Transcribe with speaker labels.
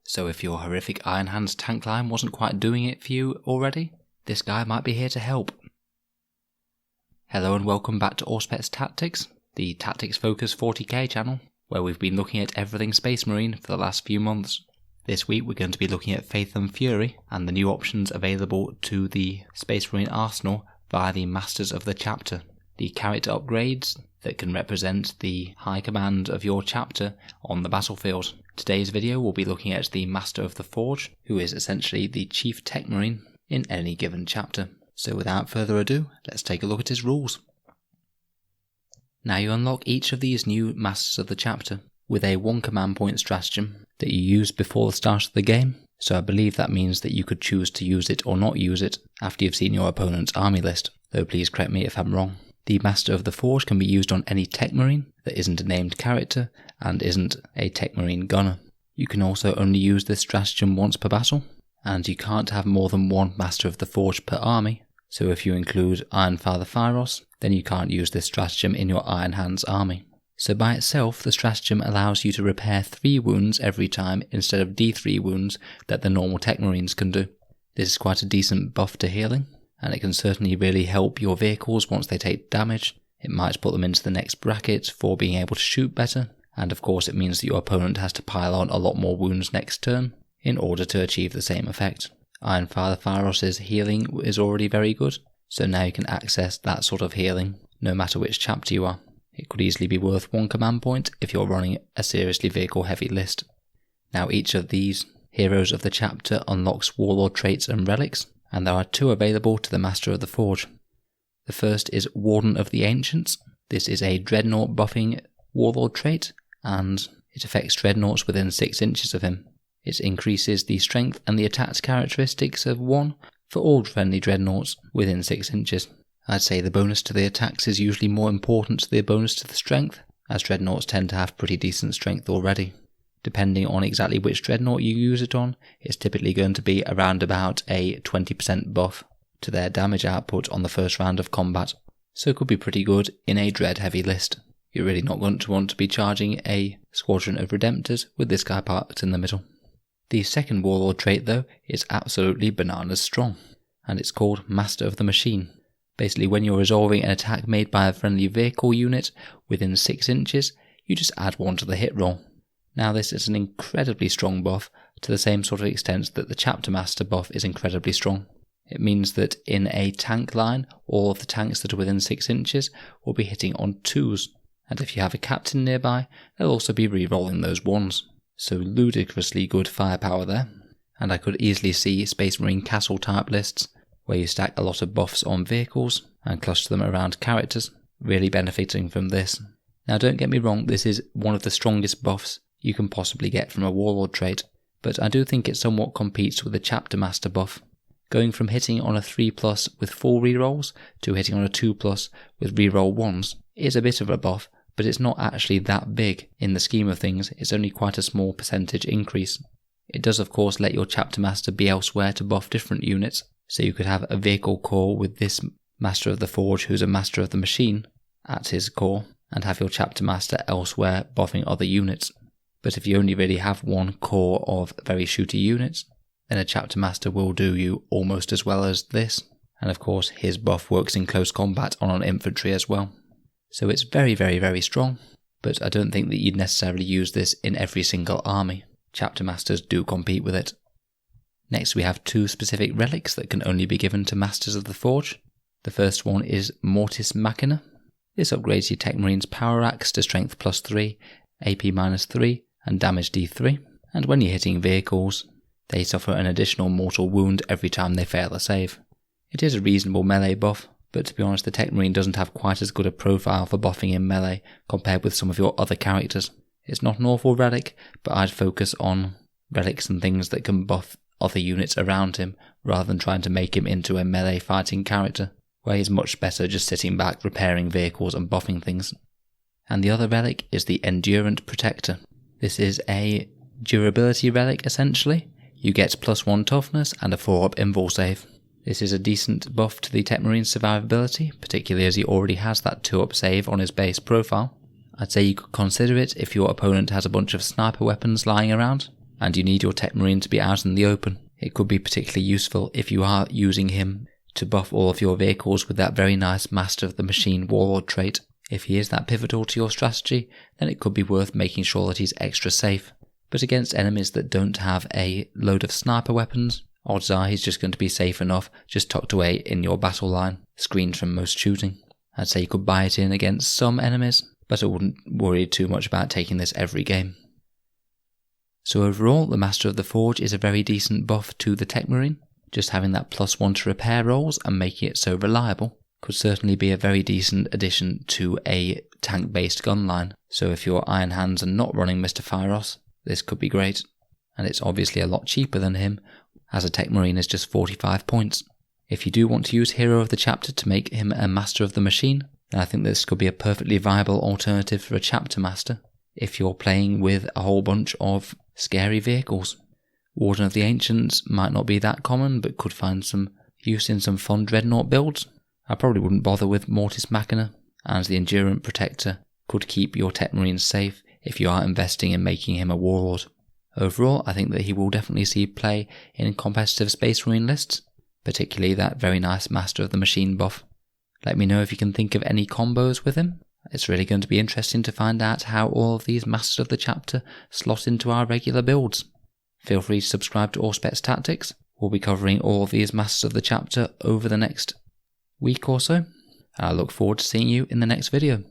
Speaker 1: So if your horrific Iron Hands tank line wasn't quite doing it for you already, this guy might be here to help. Hello and welcome back to Auspex Tactics, the Tactics Focus 40k channel, where we've been looking at everything Space Marine for the last few months. This week we're going to be looking at Faith and Fury and the new options available to the Space Marine arsenal via the Masters of the Chapter, the character upgrades that can represent the high command of your chapter on the battlefield. Today's video will be looking at the Master of the Forge, who is essentially the Chief Techmarine in any given chapter. So without further ado, let's take a look at his rules. Now you unlock each of these new Masters of the Chapter with a 1 command point stratagem that you use before the start of the game, so I believe that means that you could choose to use it or not use it after you've seen your opponent's army list, though please correct me if I'm wrong. The Master of the Forge can be used on any Techmarine that isn't a named character and isn't a Techmarine gunner. You can also only use this stratagem once per battle, and you can't have more than one Master of the Forge per army, so if you include Iron Father Phyros, then you can't use this stratagem in your Iron Hands army. So by itself, the stratagem allows you to repair 3 wounds every time instead of D3 wounds that the normal Techmarines can do. This is quite a decent buff to healing, and it can certainly really help your vehicles once they take damage. It might put them into the next bracket for being able to shoot better, and of course it means that your opponent has to pile on a lot more wounds next turn in order to achieve the same effect. Iron Father Phyros' healing is already very good, so now you can access that sort of healing no matter which chapter you are. It could easily be worth 1 command point if you're running a seriously vehicle heavy list. Now each of these heroes of the chapter unlocks Warlord traits and relics, and there are 2 available to the Master of the Forge. The first is Warden of the Ancients. This is a Dreadnought buffing Warlord trait, and it affects Dreadnoughts within 6 inches of him. It increases the strength and the attack characteristics of 1 for all friendly Dreadnoughts within 6 inches. I'd say the bonus to the attacks is usually more important to the bonus to the strength, as Dreadnoughts tend to have pretty decent strength already. Depending on exactly which Dreadnought you use it on, it's typically going to be around about a 20% buff to their damage output on the first round of combat, so it could be pretty good in a Dread heavy list. You're really not going to want to be charging a squadron of Redemptors with this guy parked in the middle. The second Warlord trait though is absolutely bananas strong, and it's called Master of the Machine. Basically when you're resolving an attack made by a friendly vehicle unit within 6 inches, you just add 1 to the hit roll. Now this is an incredibly strong buff to the same sort of extent that the Chapter Master buff is incredibly strong. It means that in a tank line, all of the tanks that are within 6 inches will be hitting on 2s, and if you have a captain nearby, they'll also be re-rolling those 1s. So ludicrously good firepower there, and I could easily see Space Marine castle type lists where you stack a lot of buffs on vehicles and cluster them around characters, really benefiting from this. Now don't get me wrong, this is one of the strongest buffs you can possibly get from a Warlord trait, but I do think it somewhat competes with the Chapter Master buff. Going from hitting on a 3+ with full rerolls to hitting on a 2+ with reroll 1s is a bit of a buff, but it's not actually that big in the scheme of things. It's only quite a small percentage increase. It does of course let your Chapter Master be elsewhere to buff different units, so you could have a vehicle core with this Master of the Forge who's a Master of the Machine at his core, and have your Chapter Master elsewhere buffing other units. But if you only really have 1 core of very shooty units, then a Chapter Master will do you almost as well as this, and of course his buff works in close combat on infantry as well. So it's very very strong, but I don't think that you'd necessarily use this in every single army. Chapter Masters do compete with it. Next we have 2 specific relics that can only be given to Masters of the Forge. The first one is Mortis Machina. This upgrades your Techmarine's Power Axe to Strength +3, AP -3 and Damage D3, and when you're hitting vehicles, they suffer an additional mortal wound every time they fail a save. It is a reasonable melee buff, but to be honest the Techmarine doesn't have quite as good a profile for buffing in melee compared with some of your other characters. It's not an awful relic, but I'd focus on relics and things that can buff other units around him rather than trying to make him into a melee fighting character, where he's much better just sitting back repairing vehicles and buffing things. And the other relic is the Endurant Protector. This is a durability relic essentially. You get +1 toughness and a 4-up invul save. This is a decent buff to the Techmarine's survivability, particularly as he already has that 2-up save on his base profile. I'd say you could consider it if your opponent has a bunch of sniper weapons lying around, and you need your techmarine to be out in the open. It could be particularly useful if you are using him to buff all of your vehicles with that very nice Master of the Machine Warlord trait. If he is that pivotal to your strategy, then it could be worth making sure that he's extra safe. But against enemies that don't have a load of sniper weapons, odds are he's just going to be safe enough, just tucked away in your battle line, screened from most shooting. I'd say you could buy it in against some enemies, but I wouldn't worry too much about taking this every game. So overall, the Master of the Forge is a very decent buff to the techmarine. Just having that +1 to repair rolls and making it so reliable could certainly be a very decent addition to a tank-based gun line. So if your Iron Hands are not running Mr. Fyros, this could be great. And it's obviously a lot cheaper than him, as a techmarine is just 45 points. If you do want to use Hero of the Chapter to make him a Master of the Machine, then I think this could be a perfectly viable alternative for a Chapter Master if you're playing with a whole bunch of scary vehicles. Warden of the Ancients might not be that common, but could find some use in some fun Dreadnought builds. I probably wouldn't bother with Mortis Machina, and the Endurant Protector could keep your techmarine safe if you are investing in making him a Warlord. Overall, I think that he will definitely see play in competitive Space Marine lists, particularly that very nice Master of the Machine buff. Let me know if you can think of any combos with him. It's really going to be interesting to find out how all of these Masters of the Chapter slot into our regular builds. Feel free to subscribe to Auspex Tactics. We'll be covering all of these Masters of the Chapter over the next week or so. I look forward to seeing you in the next video.